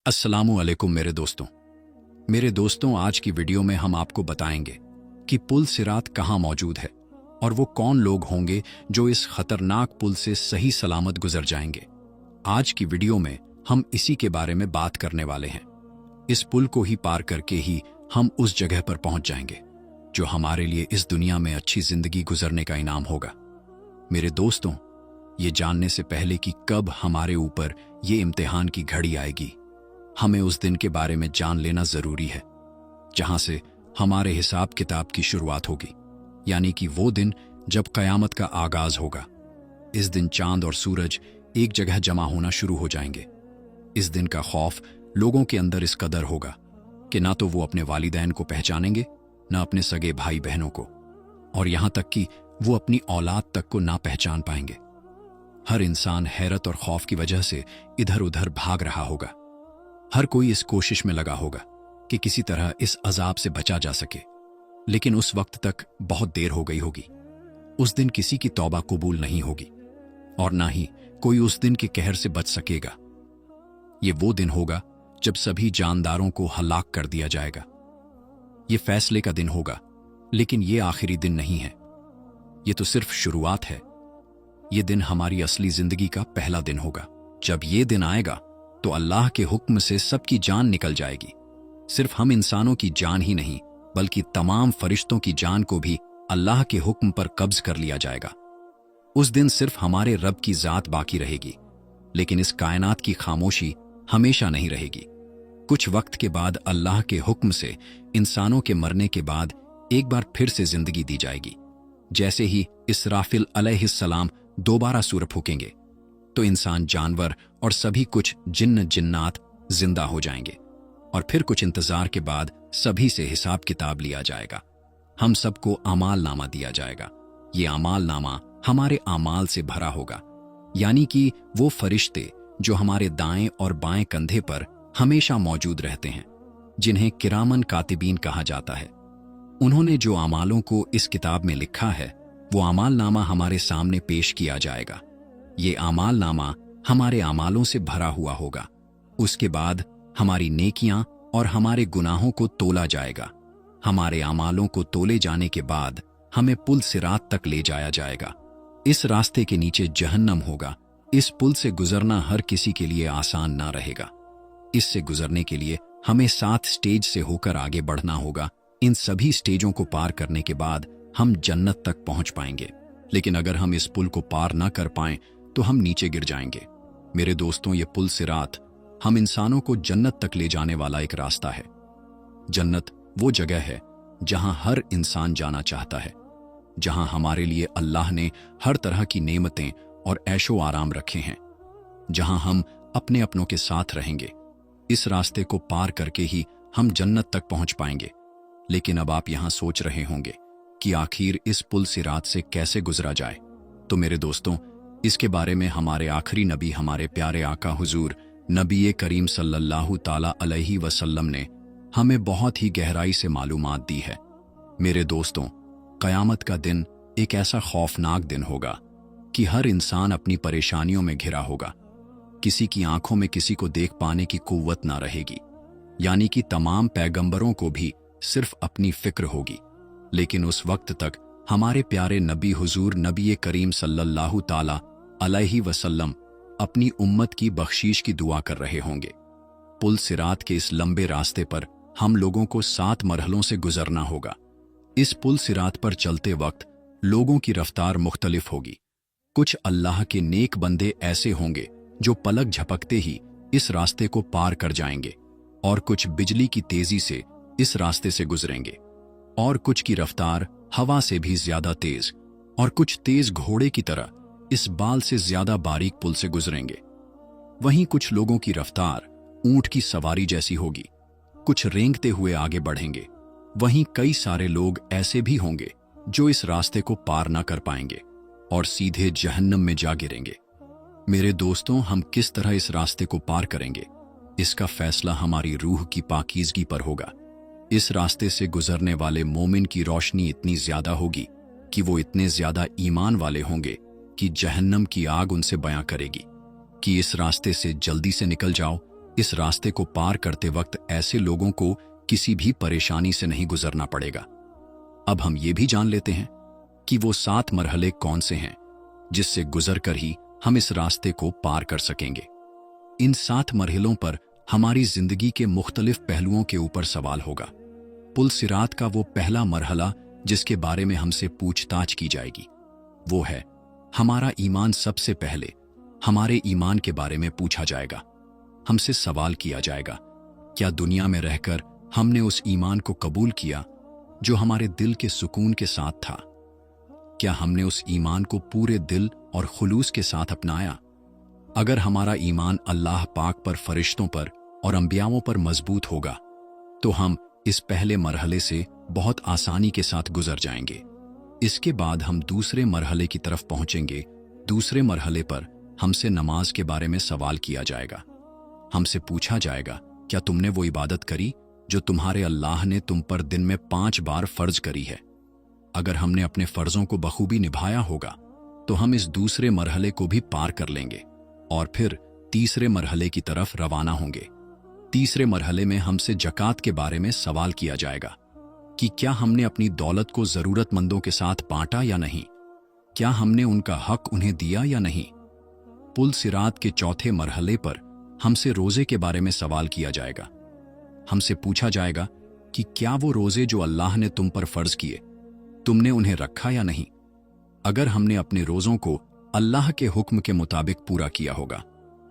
अस्सलामु अलैकुम मेरे दोस्तों आज की वीडियो में हम आपको बताएंगे कि पुल सिरात कहाँ मौजूद है और वो कौन लोग होंगे जो इस खतरनाक पुल से सही सलामत गुजर जाएंगे। आज की वीडियो में हम इसी के बारे में बात करने वाले हैं। इस पुल को ही पार करके ही हम उस जगह पर पहुंच जाएंगे जो हमारे लिए इस दुनिया में अच्छी जिंदगी गुजरने का इनाम होगा। मेरे दोस्तों, ये जानने से पहले कि कब हमारे ऊपर ये इम्तिहान की घड़ी आएगी, हमें उस दिन के बारे में जान लेना जरूरी है जहां से हमारे हिसाब किताब की शुरुआत होगी, यानी कि वो दिन जब कयामत का आगाज होगा। इस दिन चांद और सूरज एक जगह जमा होना शुरू हो जाएंगे। इस दिन का खौफ लोगों के अंदर इस कदर होगा कि ना तो वो अपने वालिदैन को पहचानेंगे, ना अपने सगे भाई बहनों को, और यहां तक कि वो अपनी औलाद तक को ना पहचान पाएंगे। हर इंसान हैरत और खौफ की वजह से इधर उधर भाग रहा होगा। हर कोई इस कोशिश में लगा होगा कि किसी तरह इस अजाब से बचा जा सके, लेकिन उस वक्त तक बहुत देर हो गई होगी। उस दिन किसी की तौबा कबूल नहीं होगी और ना ही कोई उस दिन के कहर से बच सकेगा। ये वो दिन होगा जब सभी जानदारों को हलाक कर दिया जाएगा। ये फैसले का दिन होगा, लेकिन ये आखिरी दिन नहीं है। ये तो सिर्फ शुरुआत है। ये दिन हमारी असली जिंदगी का पहला दिन होगा। जब ये दिन आएगा तो अल्लाह के हुक्म से सबकी जान निकल जाएगी। सिर्फ हम इंसानों की जान ही नहीं, बल्कि तमाम फरिश्तों की जान को भी अल्लाह के हुक्म पर कब्ज कर लिया जाएगा। उस दिन सिर्फ हमारे रब की जात बाकी रहेगी, लेकिन इस कायनात की खामोशी हमेशा नहीं रहेगी। कुछ वक्त के बाद अल्लाह के हुक्म से इंसानों के मरने के बाद एक बार फिर से जिंदगी दी जाएगी। जैसे ही इसराफिल अलैहिस्सलाम दोबारा सूर फूकेंगे तो इंसान, जानवर और सभी कुछ जिन्न जिन्नात जिंदा हो जाएंगे, और फिर कुछ इंतजार के बाद सभी से हिसाब किताब लिया जाएगा। हम सबको आमाल नामा दिया जाएगा। ये आमाल नामा हमारे आमाल से भरा होगा, यानी कि वो फरिश्ते जो हमारे दाएं और बाएं कंधे पर हमेशा मौजूद रहते हैं, जिन्हें किरामन कातिबीन कहा जाता है। उन्होंने जो आमालों को इस किताब में लिखा है, वो आमाल नामा हमारे सामने पेश किया जाएगा। ये आमाल नामा हमारे आमालों से भरा हुआ होगा। उसके बाद हमारी नेकियां और हमारे गुनाहों को तोला जाएगा। हमारे आमालों को तोले जाने के बाद हमें पुल सिरात तक ले जाया जाएगा। इस रास्ते के नीचे जहन्नम होगा। इस पुल से गुजरना हर किसी के लिए आसान ना रहेगा। इससे गुजरने के लिए हमें 7 स्टेज से होकर आगे बढ़ना होगा। इन सभी स्टेजों को पार करने के बाद हम जन्नत तक पहुंच पाएंगे, लेकिन अगर हम इस पुल को पार ना कर पाएं तो हम नीचे गिर जाएंगे। मेरे दोस्तों, ये पुल सिरात हम इंसानों को जन्नत तक ले जाने वाला एक रास्ता है। जन्नत वो जगह है जहां हर इंसान जाना चाहता है, जहां हमारे लिए अल्लाह ने हर तरह की नेमतें और ऐशो आराम रखे हैं, जहां हम अपने अपनों के साथ रहेंगे। इस रास्ते को पार करके ही हम जन्नत तक पहुंच पाएंगे। लेकिन अब आप यहां सोच रहे होंगे कि आखिर इस पुल सिरात से कैसे गुजरा जाए। तो मेरे दोस्तों, इसके बारे में हमारे आखिरी नबी, हमारे प्यारे आका हुजूर नबी करीम सल्लल्लाहु ताला अलैहि वसल्लम ने हमें बहुत ही गहराई से मालूमात दी है। मेरे दोस्तों, कयामत का दिन एक ऐसा खौफनाक दिन होगा कि हर इंसान अपनी परेशानियों में घिरा होगा। किसी की आंखों में किसी को देख पाने की कुव्वत ना रहेगी, यानी कि तमाम पैगंबरों को भी सिर्फ अपनी फिक्र होगी। लेकिन उस वक्त तक हमारे प्यारे नबी हुजूर नबी करीम सल्लल्लाहु ताला अलैहि वसल्लम अपनी उम्मत की बख्शीश की दुआ कर रहे होंगे। पुल सिरात के इस लंबे रास्ते पर हम लोगों को 7 मरहलों से गुजरना होगा। इस पुल सिरात पर चलते वक्त लोगों की रफ्तार मुख्तलिफ होगी। कुछ अल्लाह के नेक बंदे ऐसे होंगे जो पलक झपकते ही इस रास्ते को पार कर जाएंगे, और कुछ बिजली की तेजी से इस रास्ते से गुजरेंगे, और कुछ की रफ्तार हवा से भी ज्यादा तेज, और कुछ तेज घोड़े की तरह इस बाल से ज्यादा बारीक पुल से गुजरेंगे। वहीं कुछ लोगों की रफ्तार ऊंट की सवारी जैसी होगी, कुछ रेंगते हुए आगे बढ़ेंगे। वहीं कई सारे लोग ऐसे भी होंगे जो इस रास्ते को पार ना कर पाएंगे और सीधे जहन्नम में जा गिरेंगे। मेरे दोस्तों, हम किस तरह इस रास्ते को पार करेंगे, इसका फैसला हमारी रूह की पाकीज़गी पर होगा। इस रास्ते से गुजरने वाले मोमिन की रोशनी इतनी ज्यादा होगी कि वो इतने ज्यादा ईमान वाले होंगे कि जहन्नम की आग उनसे बयां करेगी कि इस रास्ते से जल्दी से निकल जाओ, इस रास्ते को पार करते वक्त ऐसे लोगों को किसी भी परेशानी से नहीं गुजरना पड़ेगा। अब हम ये भी जान लेते हैं कि वो 7 मरहले कौन से हैं जिससे गुजर कर ही हम इस रास्ते को पार कर सकेंगे। इन 7 मरहलों पर हमारी जिंदगी के मुख्तलिफ पहलुओं के ऊपर सवाल होगा। पुल सिरात का वो पहला मरहला जिसके बारे में हमसे पूछताछ की जाएगी वो है हमारा ईमान। सबसे पहले हमारे ईमान के बारे में पूछा जाएगा। हमसे सवाल किया जाएगा, क्या दुनिया में रहकर हमने उस ईमान को कबूल किया जो हमारे दिल के सुकून के साथ था? क्या हमने उस ईमान को पूरे दिल और खुलूस के साथ अपनाया? अगर हमारा ईमान अल्लाह पाक पर, फरिश्तों पर और अंबियाओं पर मजबूत होगा तो हम इस पहले मरहले से बहुत आसानी के साथ गुजर जाएंगे। इसके बाद हम दूसरे मरहले की तरफ पहुंचेंगे। दूसरे मरहले पर हमसे नमाज के बारे में सवाल किया जाएगा। हमसे पूछा जाएगा, क्या तुमने वो इबादत करी जो तुम्हारे अल्लाह ने तुम पर दिन में 5 बार फर्ज करी है? अगर हमने अपने फर्जों को बखूबी निभाया होगा तो हम इस दूसरे मरहले को भी पार कर लेंगे और फिर तीसरे मरहले की तरफ रवाना होंगे। तीसरे मरहले में हमसे ज़कात के बारे में सवाल किया जाएगा कि क्या हमने अपनी दौलत को ज़रूरतमंदों के साथ बांटा या नहीं, क्या हमने उनका हक उन्हें दिया या नहीं। पुल सिरात के चौथे मरहले पर हमसे रोज़े के बारे में सवाल किया जाएगा। हमसे पूछा जाएगा कि क्या वो रोज़े जो अल्लाह ने तुम पर फर्ज किए तुमने उन्हें रखा या नहीं। अगर हमने अपने रोज़ों को अल्लाह के हुक्म के मुताबिक पूरा किया होगा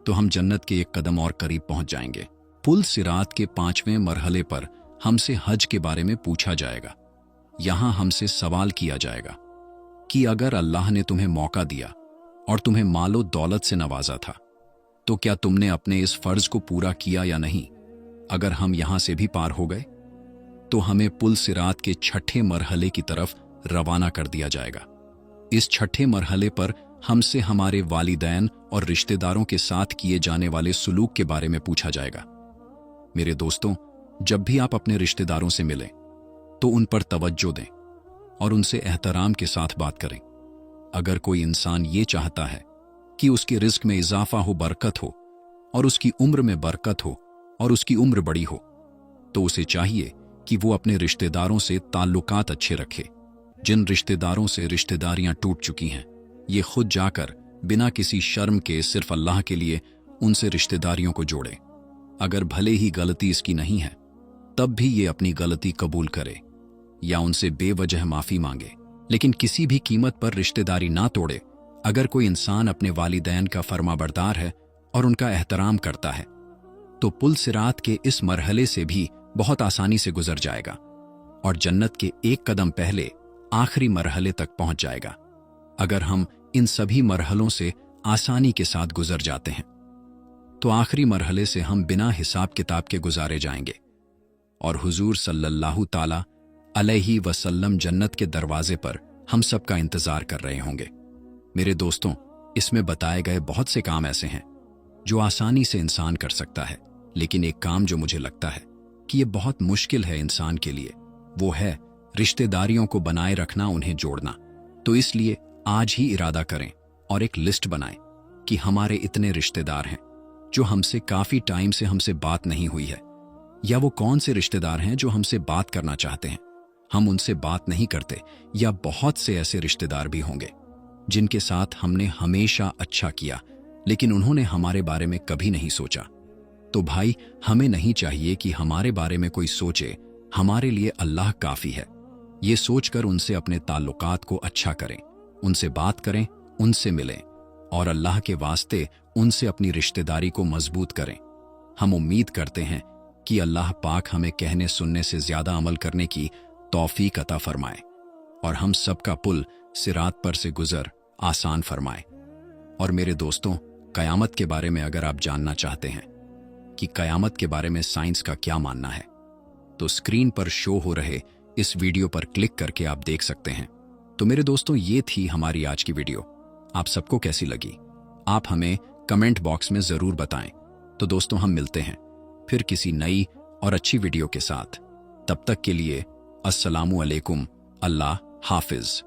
तो हम जन्नत के एक कदम और करीब पहुंच जाएंगे। पुल सिरात के 5वें मरहले पर हमसे हज के बारे में पूछा जाएगा। यहां हमसे सवाल किया जाएगा कि अगर अल्लाह ने तुम्हें मौका दिया और तुम्हें मालो दौलत से नवाजा था तो क्या तुमने अपने इस फर्ज को पूरा किया या नहीं। अगर हम यहां से भी पार हो गए तो हमें पुल सिरात के 6ठे मरहले की तरफ रवाना कर दिया जाएगा। इस 6ठे मरहले पर हमसे हमारे वालिदैन और रिश्तेदारों के साथ किए जाने वाले सुलूक के बारे में पूछा जाएगा। मेरे दोस्तों, जब भी आप अपने रिश्तेदारों से मिलें तो उन पर तवज्जो दें और उनसे एहतराम के साथ बात करें। अगर कोई इंसान ये चाहता है कि उसके रिस्क में इजाफा हो, बरकत हो और उसकी उम्र में बरकत हो और उसकी उम्र बड़ी हो तो उसे चाहिए कि वो अपने रिश्तेदारों से ताल्लुकात अच्छे रखे। जिन रिश्तेदारों से रिश्तेदारियां टूट चुकी हैं ये खुद जाकर बिना किसी शर्म के सिर्फ अल्लाह के लिए उनसे रिश्तेदारियों को जोड़े। अगर भले ही गलती इसकी नहीं है तब भी ये अपनी गलती कबूल करे या उनसे बेवजह माफी मांगे, लेकिन किसी भी कीमत पर रिश्तेदारी ना तोड़े। अगर कोई इंसान अपने वालिदैन का फरमाबरदार है और उनका एहतराम करता है तो पुल सिरात के इस मरहले से भी बहुत आसानी से गुजर जाएगा और जन्नत के एक कदम पहले आखिरी मरहले तक पहुंच जाएगा। अगर हम इन सभी मरहलों से आसानी के साथ गुजर जाते हैं तो आखिरी मरहले से हम बिना हिसाब किताब के गुजारे जाएंगे और हुजूर सल्लल्लाहु ताला अलैहि वसल्लम जन्नत के दरवाजे पर हम सबका इंतजार कर रहे होंगे। मेरे दोस्तों, इसमें बताए गए बहुत से काम ऐसे हैं जो आसानी से इंसान कर सकता है, लेकिन एक काम जो मुझे लगता है कि ये बहुत मुश्किल है इंसान के लिए, वो है रिश्तेदारियों को बनाए रखना, उन्हें जोड़ना। तो इसलिए आज ही इरादा करें और एक लिस्ट बनाएं कि हमारे इतने रिश्तेदार हैं जो हमसे काफी टाइम से हमसे बात नहीं हुई है, या वो कौन से रिश्तेदार हैं जो हमसे बात करना चाहते हैं, हम उनसे बात नहीं करते, या बहुत से ऐसे रिश्तेदार भी होंगे जिनके साथ हमने हमेशा अच्छा किया लेकिन उन्होंने हमारे बारे में कभी नहीं सोचा। तो भाई, हमें नहीं चाहिए कि हमारे बारे में कोई सोचे, हमारे लिए अल्लाह काफी है। ये सोचकर उनसे अपने ताल्लुकात को अच्छा करें, उनसे बात करें, उनसे मिलें और अल्लाह के वास्ते उनसे अपनी रिश्तेदारी को मजबूत करें। हम उम्मीद करते हैं कि अल्लाह पाक हमें कहने सुनने से ज्यादा अमल करने की तौफीक अता फरमाए और हम सबका पुल सिरात पर से गुजर आसान फरमाए। और मेरे दोस्तों, कयामत के बारे में अगर आप जानना चाहते हैं कि कयामत के बारे में साइंस का क्या मानना है तो स्क्रीन पर शो हो रहे इस वीडियो पर क्लिक करके आप देख सकते हैं। तो मेरे दोस्तों, ये थी हमारी आज की वीडियो। आप सबको कैसी लगी आप हमें कमेंट बॉक्स में जरूर बताएं। तो दोस्तों, हम मिलते हैं फिर किसी नई और अच्छी वीडियो के साथ। तब तक के लिए अस्सलामु अलैकुम, अल्लाह हाफिज।